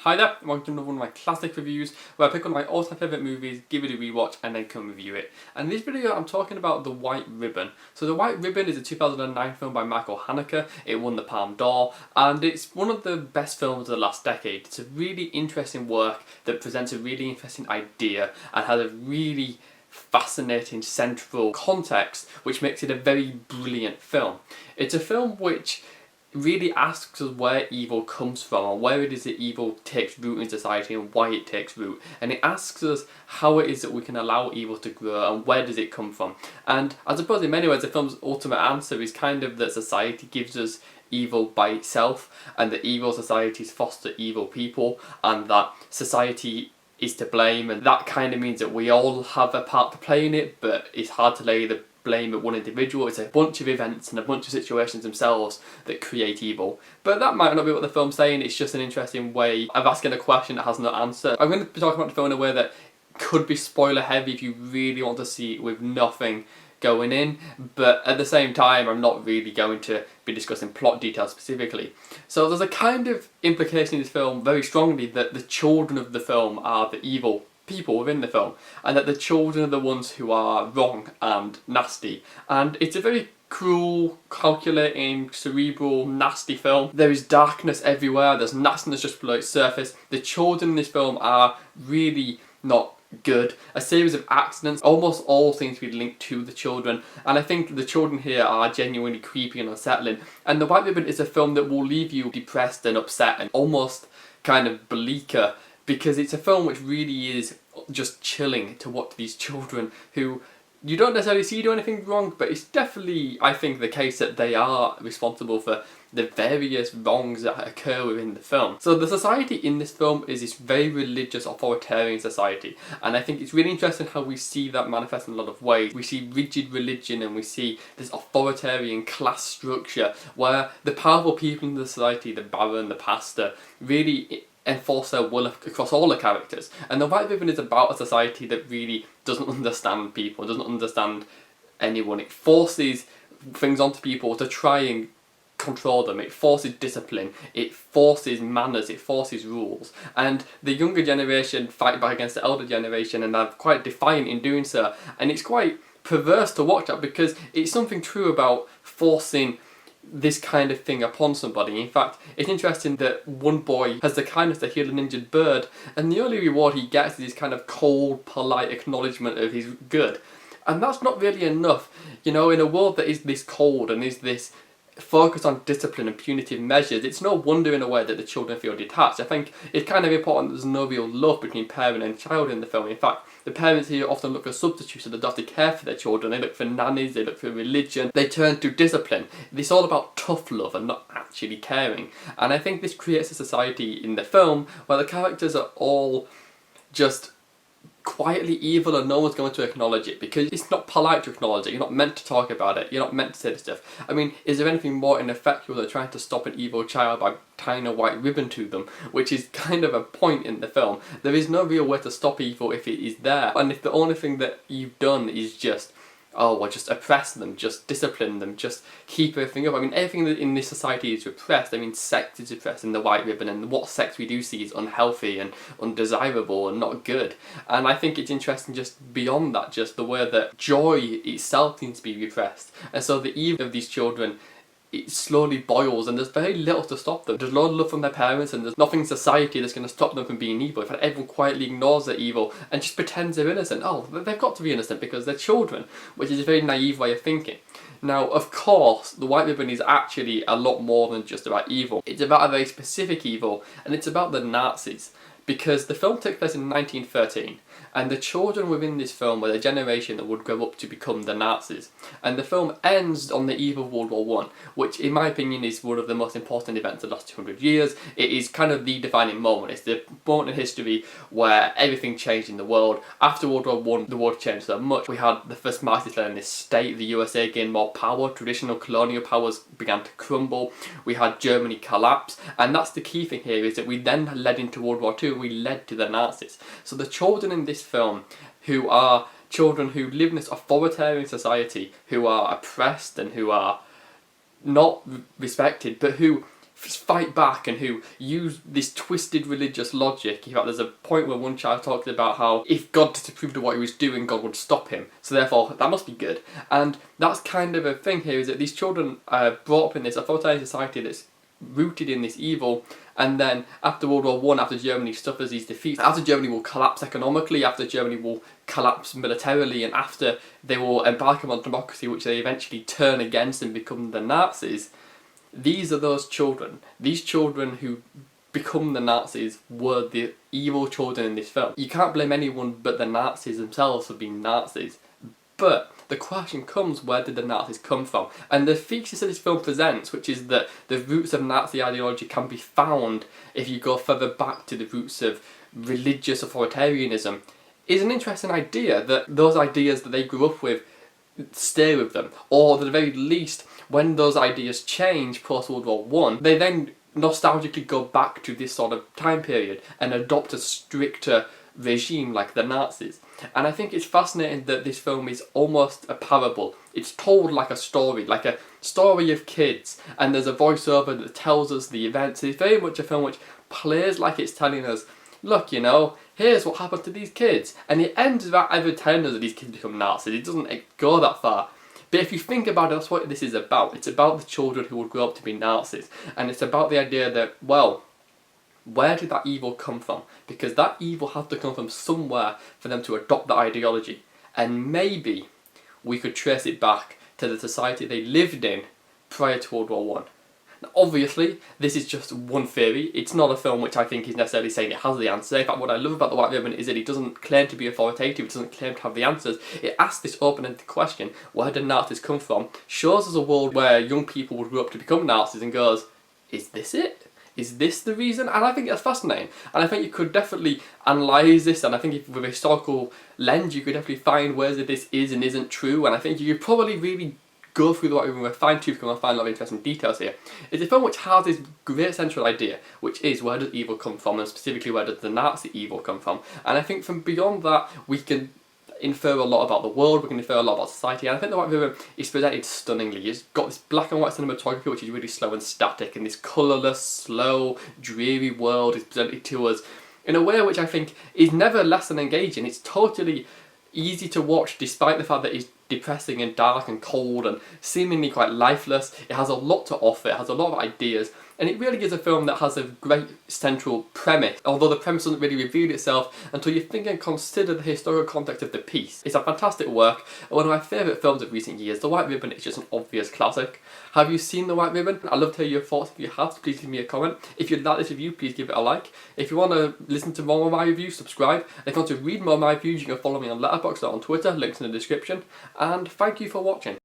Hi there, and welcome to another one of my classic reviews where I pick one of my all-time favourite movies, give it a rewatch and then come review it. And in this video I'm talking about The White Ribbon. So The White Ribbon is a 2009 film by Michael Haneke. It won the Palme d'Or and it's one of the best films of the last decade. It's a really interesting work that presents a really interesting idea and has a really fascinating central context which makes it a very brilliant film. It's a film which really asks us where evil comes from and where it is that evil takes root in society and why it takes root, and it asks us how it is that we can allow evil to grow and where does it come from. And I suppose in many ways the film's ultimate answer is kind of that society gives us evil by itself and that evil societies foster evil people and that society is to blame, and that kind of means that we all have a part to play in it, but it's hard to lay the blame at one individual. It's a bunch of events and a bunch of situations themselves that create evil. But that might not be what the film's saying, it's just an interesting way of asking a question that has no answer. I'm going to be talking about the film in a way that could be spoiler heavy if you really want to see it with nothing going in, but at the same time I'm not really going to be discussing plot details specifically. So there's a kind of implication in this film very strongly that the children of the film are the evil people within the film, and that the children are the ones who are wrong and nasty. And it's a very cruel, calculating, cerebral, nasty film. There is darkness everywhere, there's nastiness just below its surface. The children in this film are really not good. A series of accidents, almost all seem to be linked to the children, and I think the children here are genuinely creepy and unsettling. And The White Ribbon is a film that will leave you depressed and upset and almost kind of bleaker, because it's a film which really is just chilling to watch these children who you don't necessarily see do anything wrong, but it's definitely, I think, the case that they are responsible for the various wrongs that occur within the film. So the society in this film is this very religious, authoritarian society, and I think it's really interesting how we see that manifest in a lot of ways. We see rigid religion and we see this authoritarian class structure where the powerful people in the society, the baron, the pastor, really enforce their will across all the characters. And The White Ribbon is about a society that really doesn't understand people, doesn't understand anyone. It forces things onto people to try and control them. It forces discipline, it forces manners, it forces rules. And the younger generation fight back against the elder generation and are quite defiant in doing so. And it's quite perverse to watch that because it's something true about forcing this kind of thing upon somebody. In fact, it's interesting that one boy has the kindness to heal an injured bird, and the only reward he gets is this kind of cold, polite acknowledgement of his good. And that's not really enough. You know, in a world that is this cold and is this focus on discipline and punitive measures, it's no wonder in a way that the children feel detached. I think it's kind of important that there's no real love between parent and child in the film. In fact, the parents here often look for substitutes, so they don't have to care for their children. They look for nannies, they look for religion, they turn to discipline. It's all about tough love and not actually caring. And I think this creates a society in the film where the characters are all just quietly evil and no one's going to acknowledge it because it's not polite to acknowledge it. You're not meant to talk about it, you're not meant to say this stuff. I mean, is there anything more ineffectual than trying to stop an evil child by tying a white ribbon to them, which is kind of a point in the film. There is no real way to stop evil if it is there, and if the only thing that you've done is just just oppress them, just discipline them, just keep everything up. I mean, everything in this society is repressed. I mean, sex is repressed in The White Ribbon, and what sex we do see is unhealthy and undesirable and not good. And I think it's interesting just beyond that, just the way that joy itself seems to be repressed. And so the evil of these children, it slowly boils and there's very little to stop them. There's a lot of love from their parents and there's nothing in society that's going to stop them from being evil. In fact, everyone quietly ignores their evil and just pretends they're innocent. Oh, they've got to be innocent because they're children, which is a very naive way of thinking. Now, of course, The White Ribbon is actually a lot more than just about evil. It's about a very specific evil, and it's about the Nazis. Because the film took place in 1913, and the children within this film were the generation that would grow up to become the Nazis. And the film ends on the eve of World War I, which in my opinion is one of the most important events of the last 200 years. It is kind of the defining moment. It's the moment in history where everything changed in the world. After World War I, the world changed so much. We had the first Marxist-Leninist state, the USA gained more power, traditional colonial powers began to crumble, we had Germany collapse, and that's the key thing here, is that we then led into World War II, we led to the Nazis. So the children in this film, who are children who live in this authoritarian society, who are oppressed and who are not respected, but who fight back and who use this twisted religious logic. In fact, there's a point where one child talks about how if God disapproved of what he was doing, God would stop him. So therefore, that must be good. And that's kind of a thing here, is that these children are brought up in this authoritarian society that's rooted in this evil. And then after World War One, after Germany suffers these defeats, after Germany will collapse economically, after Germany will collapse militarily, and after they will embark on democracy, which they eventually turn against and become the Nazis, these are those children. These children who become the Nazis were the evil children in this film. You can't blame anyone but the Nazis themselves for being Nazis. But the question comes, where did the Nazis come from? And the thesis that this film presents, which is that the roots of Nazi ideology can be found if you go further back to the roots of religious authoritarianism, is an interesting idea, that those ideas that they grew up with stay with them, or at the very least, when those ideas change post World War One, they then nostalgically go back to this sort of time period and adopt a stricter regime like the Nazis. And I think it's fascinating that this film is almost a parable. It's told like a story of kids, and there's a voiceover that tells us the events. It's very much a film which plays like it's telling us, look, you know, here's what happened to these kids. And it ends without ever telling us that these kids become Nazis. It doesn't go that far. But if you think about it, that's what this is about. It's about the children who will grow up to be Nazis. And it's about the idea that, well, where did that evil come from? Because that evil had to come from somewhere for them to adopt that ideology. And maybe we could trace it back to the society they lived in prior to World War One. Now, obviously, this is just one theory. It's not a film which I think is necessarily saying it has the answer. In fact, what I love about The White Ribbon is that it doesn't claim to be authoritative, it doesn't claim to have the answers. It asks this open-ended question, where did Nazis come from? Shows us a world where young people would grow up to become Nazis and goes, is this it? Is this the reason? And I think that's fascinating. And I think you could definitely analyse this, and I think if with a historical lens you could definitely find ways that this is and isn't true, and I think you could probably really go through the White Ribbon with a fine-tooth comb and find a lot of interesting details here. It's a film which has this great central idea, which is where does evil come from, and specifically where does the Nazi evil come from. And I think from beyond that we can infer a lot about the world, we can infer a lot about society, and I think The White Ribbon is presented stunningly. It's got this black and white cinematography which is really slow and static, and this colourless, slow, dreary world is presented to us in a way which I think is never less than engaging. It's totally easy to watch despite the fact that it's depressing and dark and cold and seemingly quite lifeless. It has a lot to offer, it has a lot of ideas, and it really is a film that has a great central premise, although the premise doesn't really reveal itself until you think and consider the historical context of the piece. It's a fantastic work, one of my favourite films of recent years. The White Ribbon is just an obvious classic. Have you seen The White Ribbon? I'd love to hear your thoughts. If you have, please leave me a comment. If you'd like this review, please give it a like. If you want to listen to more of my reviews, subscribe. And if you want to read more of my reviews, you can follow me on Letterboxd or on Twitter, links in the description. And thank you for watching.